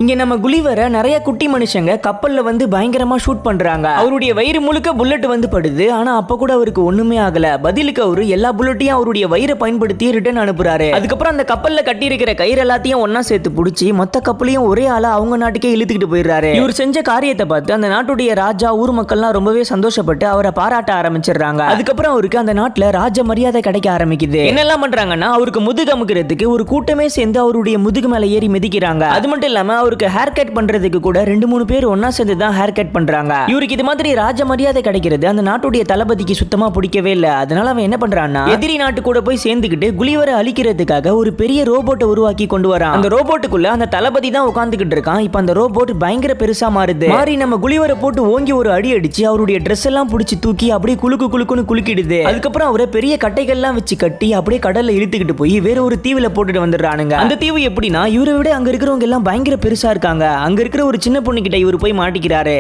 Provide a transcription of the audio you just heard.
இங்க நம்ம குலிவரை நிறைய குட்டி மனுஷங்க கப்பல்ல வந்து பயங்கரமா ஷூட் பண்றாங்க. அவருடைய வயிறு முழுக்க புல்லட் வந்து படுது. ஆனா அப்ப கூட அவருக்கு ஒண்ணுமே ஆகல. பதிலுக்கு அவரு எல்லா புல்லட்டையும் அவருடைய வயிறை பயன்படுத்தி ரிட்டர்ன் அனுப்புறாரு. அதுக்கப்புறம் அந்த கப்பல்ல கட்டி இருக்கிற கயிறு எல்லாத்தையும் ஒன்னா சேர்த்து புடிச்சு மொத்த கப்பலையும் ஒரே ஆளா அவங்க நாட்டுக்கே இழுத்துக்கிட்டு போயிடுறாரு. இவர் செஞ்ச காரியத்தை பார்த்து அந்த நாட்டுடைய ராஜா ஊர் மக்கள்லாம் ரொம்பவே சந்தோஷப்பட்டு அவரை பாராட்ட ஆரம்பிச்சிடுறாங்க. அதுக்கப்புறம் அவருக்கு அந்த நாட்டுல ராஜ மரியாதை கிடைக்க ஆரம்பிக்குது. என்னெல்லாம் பண்றாங்கன்னா அவருக்கு முதுகு அமுக்கிறதுக்கு ஒரு கூட்டமே சேர்ந்து அவருடைய முதுகு மேல ஏறி மிதிக்கிறாங்க. அது மட்டும் இல்லாம அவருக்கு ஹேர் கட் பண்றதுக்கு கூட 2-3 பேர் ஒன்னா சேர்ந்து தான் ஹேர் கட் பண்றாங்க. இவருக்கு இது மாதிரி ராஜ மரியாதை கிடைக்கிறது அந்த நாட்டுடைய தளபதிக்கு சுத்தமா பிடிக்கவே இல்ல. அதனால அவன் என்ன பண்றான்னா எதிரி நாட்டு கூட போய் சேர்ந்துக்கிட்டு குலிவரை அழிக்கிறதுக்காக ஒரு பெரிய ரோபோட்டை உருவாக்கி கொண்டு வரான். அந்த ரோபோட்டுக்குள்ள அந்த தளபதி தான் உட்கார்ந்துகிட்டு இருக்கான். இப்ப அந்த ரோபோட் பயங்கர பெருசா மாறுது. மாறி நம்ம குலிவரை போட்டு ஓங்கி ஒரு அடி அடிச்சு அவருடைய ட்ரெஸ் எல்லாம் பிடிச்சி தூக்கி அப்படியே குலுக்குன்னு குலுக்கிடுது. அதுக்கப்புறம் அவரை பெரிய கட்டைகள்லாம் வச்சு கட்டி அப்படியே கடல்ல இழுத்துக்கிட்டு போய் வேற ஒரு தீவுல போட்டுட்டு வந்துடுறானுங்க. அந்த தீவு எப்படின்னா இவரை விட அங்க இருக்கிறவங்க எல்லாம் பயங்கர பெருசா இருக்காங்க. அங்க இருக்கிற ஒரு சின்ன பொண்ணு கிட்ட இவர் போய் மாட்டிக்கிறாரு.